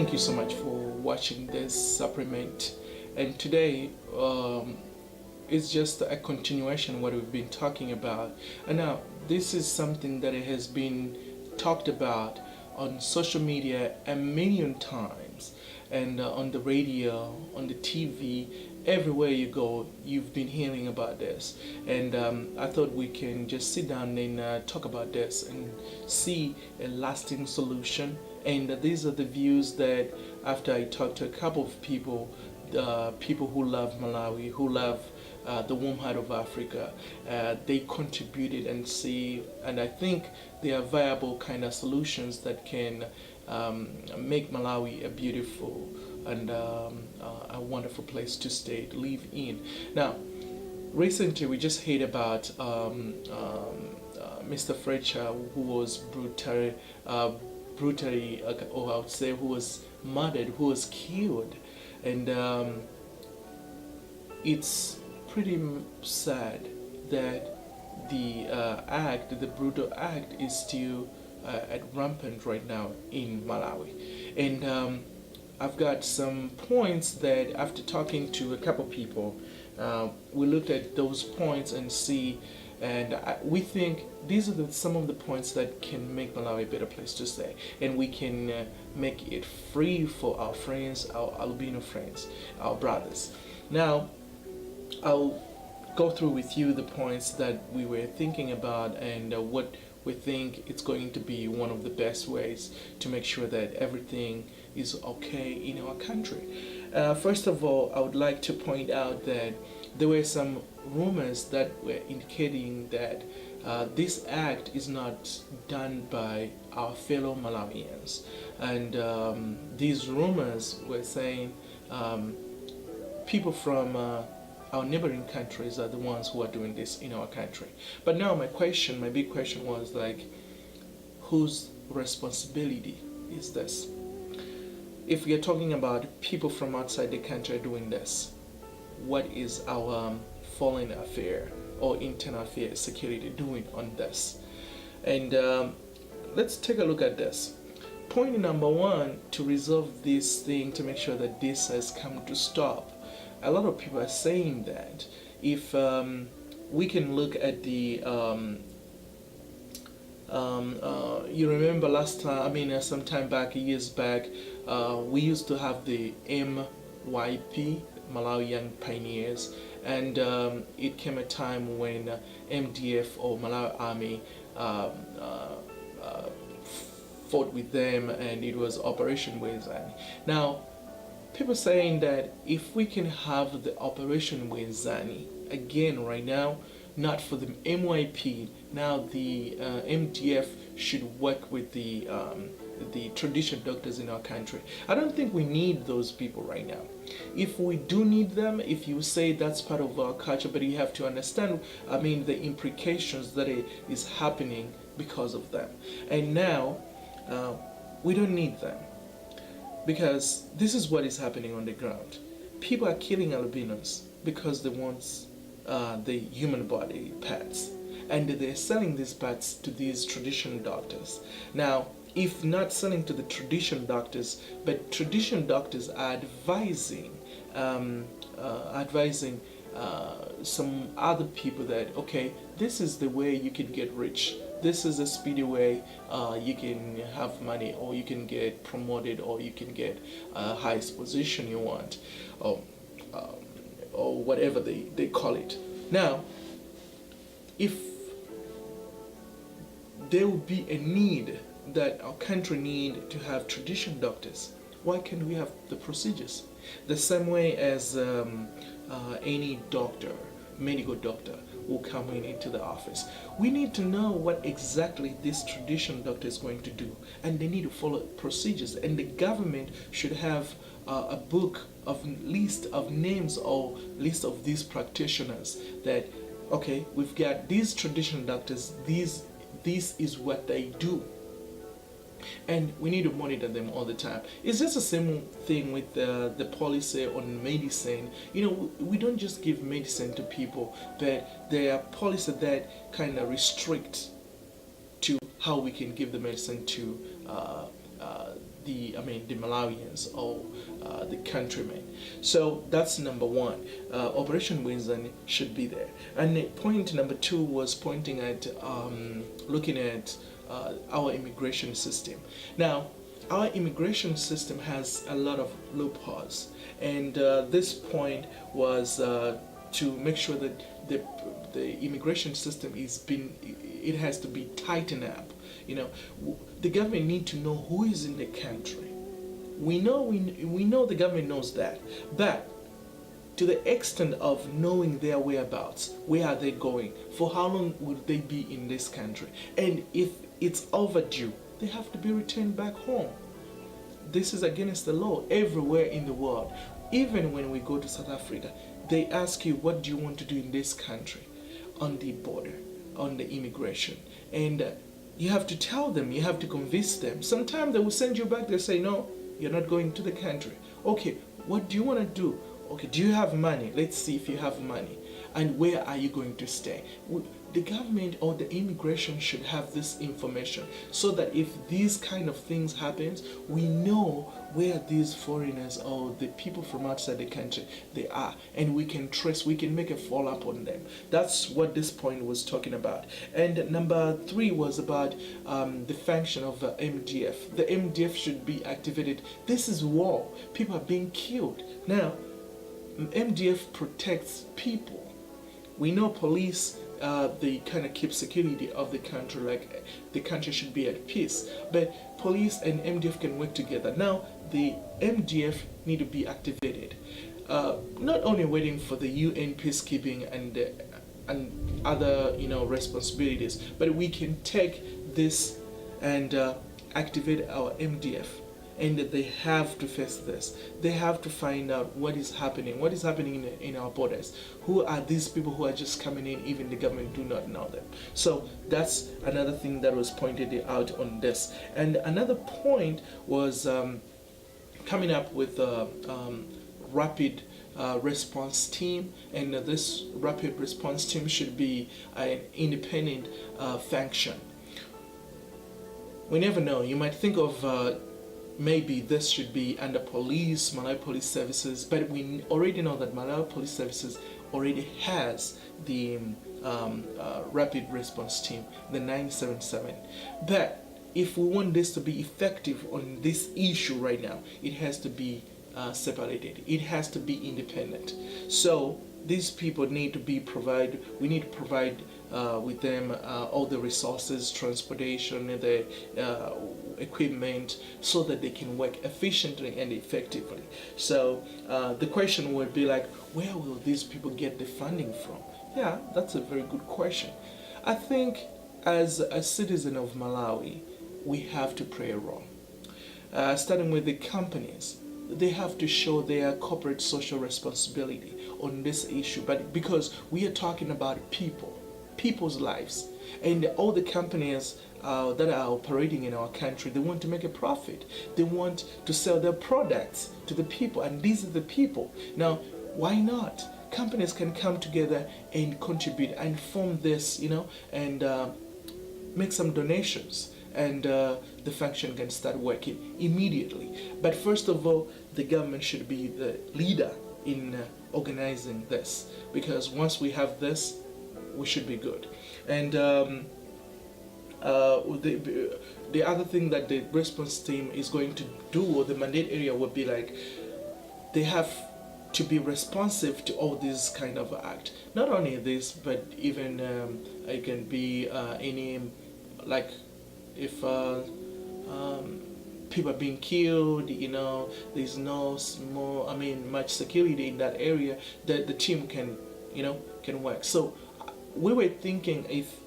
Thank you so much for watching this supplement. And today it's just a continuation of what we've been talking about. And now this is something that has been talked about on social media a million times, and on the radio, on the TV, everywhere you go, you've been hearing about this. And I thought we can just sit down and talk about this and see a lasting solution. And these are the views that, after I talked to a couple of people, people who love Malawi, who love the warm heart of Africa, they contributed and see, and I think they are viable kind of solutions that can make Malawi a beautiful and a wonderful place to stay, to live in. Now, recently we just heard about Mr. Fletcher, who was brutally, or I would say, who was murdered, who was killed, and it's pretty sad that the brutal act is still at rampant right now in Malawi. And I've got some points that, after talking to a couple people, we looked at those points and see, and we think these are some of the points that can make Malawi a better place to stay, and we can make it free for our friends, our albino friends, our brothers. Now, I'll go through with you the points that we were thinking about, and what we think it's going to be one of the best ways to make sure that everything is okay in our country. First of all, I would like to point out that there were some rumors that were indicating that this act is not done by our fellow Malawians, and these rumors were saying people from our neighboring countries are the ones who are doing this in our country. But now my big question was, like, whose responsibility is this? If we are talking about people from outside the country doing this, what is our foreign affair or internal affairs security doing on this? And let's take a look at this. Point number one, to resolve this thing, to make sure that this has come to stop. A lot of people are saying that if we can look at the you remember last time, some time back, years back, we used to have the MYP, Malawi Young Pioneers, and it came a time when MDF, or Malawi Army, fought with them, and it was Operation Wezani. Now, people saying that if we can have the Operation Wezani again right now, not for the MYP, now the MDF should work with the traditional doctors in our country. I don't think we need those people right now. If we do need them, if you say that's part of our culture, but you have to understand, the implications that is happening because of them. And now, we don't need them, because this is what is happening on the ground. People are killing albinos because they want the human body parts, and they're selling these parts to these traditional doctors. Now, if not selling to the traditional doctors, but traditional doctors are advising some other people that, okay, this is the way you can get rich. This is a speedy way you can have money, or you can get promoted, or you can get highest position you want, or whatever they call it. Now, if there will be a need that our country need to have traditional doctors, why can't we have the procedures? The same way as any doctor, medical doctor, will come into the office. We need to know what exactly this traditional doctor is going to do, and they need to follow procedures. And the government should have a book of list of names, or list of these practitioners, that, okay, we've got these traditional doctors, this is what they do, and we need to monitor them all the time. It's just the same thing with the policy on medicine. We don't just give medicine to people, but there are policies that kind of restrict to how we can give the medicine to the Malawians or the countrymen. So that's number one. Operation Windsor should be there. And point number two was pointing at looking at our immigration system. Now, our immigration system has a lot of loopholes, and this point was to make sure that the immigration system it has to be tightened up. You know, the government need to know who is in the country. We know the government knows that, but to the extent of knowing their whereabouts, where are they going, for how long will they be in this country, and if it's overdue, they have to be returned back home. This is against the law everywhere in the world. Even when we go to South Africa, they ask you, what do you want to do in this country, on the border, on the immigration, and you have to tell them, you have to convince them. Sometimes they will send you back. They say, no, you're not going to the country. Okay, what do you want to do? Okay, do you have money? Let's see if you have money. And where are you going to stay? The government or the immigration should have this information, so that if these kind of things happens, we know where these foreigners or the people from outside the country they are, and we can trace, we can make a follow up on them. That's what this point was talking about. And number three was about the function of MDF. The MDF should be activated. This is war. People are being killed. Now, MDF protects people. We know police, they kind of keep security of the country, like the country should be at peace. But police and MDF can work together. Now, the MDF need to be activated. Not only waiting for the UN peacekeeping and other responsibilities, but we can take this and activate our MDF. And they have to face this. They have to find out what is happening in our borders. Who are these people who are just coming in, even the government do not know them. So that's another thing that was pointed out on this. And another point was coming up with a rapid response team, and this rapid response team should be an independent function. We never know. You might think of maybe this should be under Malawi Police Services, but we already know that Malawi Police Services already has the rapid response team, the 977. But if we want this to be effective on this issue right now, it has to be separated. It has to be independent. So these people need to be provided. We need to provide with them all the resources, transportation, the equipment, so that they can work efficiently and effectively. So the question would be like, where will these people get the funding from? Yeah, that's a very good question. I think as a citizen of Malawi, we have to play a role. Starting with the companies, they have to show their corporate social responsibility on this issue, but because we are talking about people's lives, and all the companies that are operating in our country, they want to make a profit. They want to sell their products to the people, and these are the people. Now, why not? Companies can come together and contribute and form this, and make some donations, and the function can start working immediately. But first of all, the government should be the leader in organizing this, because once we have this, we should be good. And the other thing that the response team is going to do, or the mandate area, would be like, they have to be responsive to all these kind of act. Not only this, but even it can be any, like, if people are being killed, there's no much security in that area, that the team can work. So we were thinking if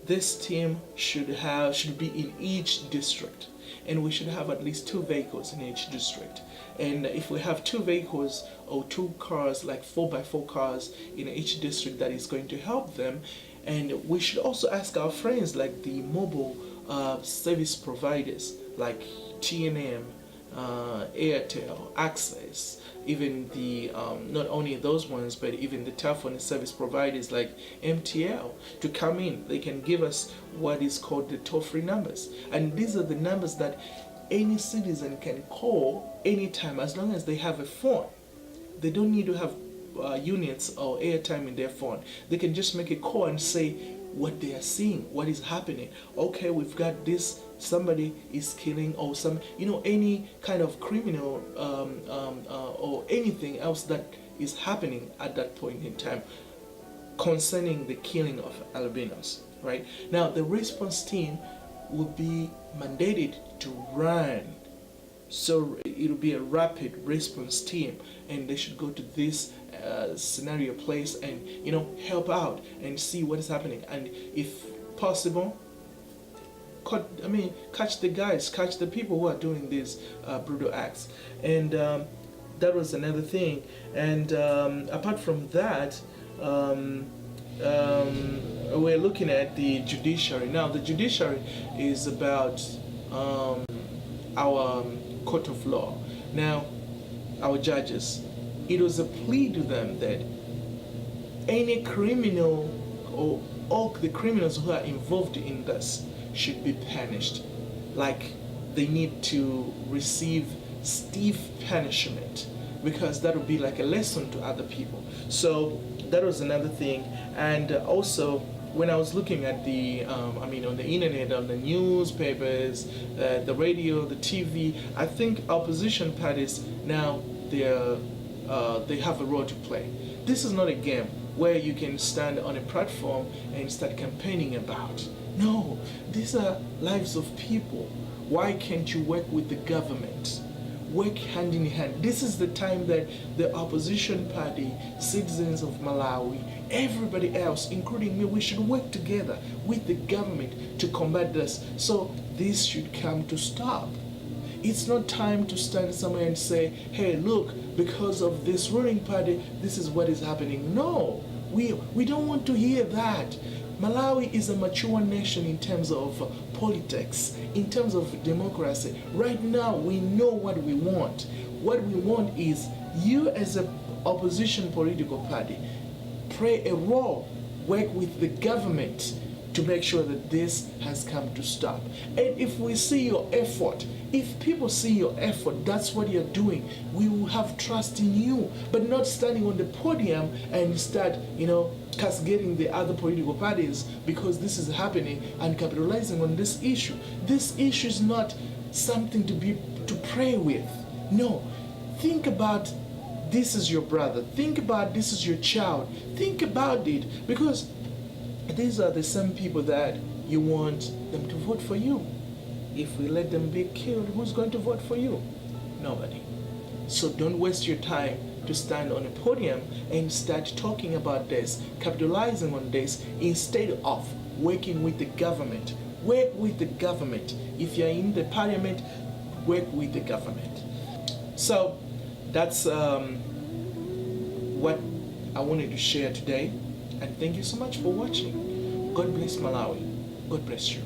this team should be in each district, and we should have at least 2 vehicles in each district. And if we have 2 vehicles or 2 cars, like 4x4 cars in each district, that is going to help them. And we should also ask our friends, like the mobile service providers like TNM, Airtel, Access, even the not only those ones, but even the telephone service providers like MTL, to come in. They can give us what is called the toll-free numbers, and these are the numbers that any citizen can call anytime as long as they have a phone. They don't need to have units or airtime in their phone. They can just make a call and say what they are seeing, what is happening. Okay, we've got this, somebody is killing, or some, any kind of criminal or anything else that is happening at that point in time concerning the killing of albinos, right? Now, the response team will be mandated to run. So it'll be a rapid response team, and they should go to this scenario place and help out and see what is happening, and if possible, catch the guys, catch the people who are doing these brutal acts. And that was another thing. And apart from that, we're looking at the judiciary. Now, the judiciary is about our court of law. Now, our judges, it was a plea to them that any criminal or all the criminals who are involved in this should be punished. Like, they need to receive stiff punishment, because that would be like a lesson to other people. So that was another thing. And also, when I was looking at the, on the internet, on the newspapers, the radio, the TV, I think opposition parties now they have a role to play. This is not a game where you can stand on a platform and start campaigning about. No, these are lives of people. Why can't you work with the government? Work hand in hand. This is the time that the opposition party, citizens of Malawi, everybody else, including me, we should work together with the government to combat this. So this should come to stop. It's not time to stand somewhere and say, hey, look, because of this ruling party, this is what is happening. No, we don't want to hear that. Malawi is a mature nation in terms of politics, in terms of democracy. Right now, we know what we want. What we want is you as an opposition political party play a role, work with the government to make sure that this has come to stop. And if we see your effort, if people see your effort, that's what you're doing, we will have trust in you, but not standing on the podium and start, castigating the other political parties because this is happening and capitalizing on this issue. This issue is not something to pray with. No, think about this is your brother. Think about this is your child. Think about it, because these are the same people that you want them to vote for you. If we let them be killed, who's going to vote for you? Nobody. So don't waste your time to stand on a podium and start talking about this, capitalizing on this, instead of working with the government. Work with the government. If you're in the parliament, work with the government. So that's what I wanted to share today. And thank you so much for watching. God bless Malawi. God bless you.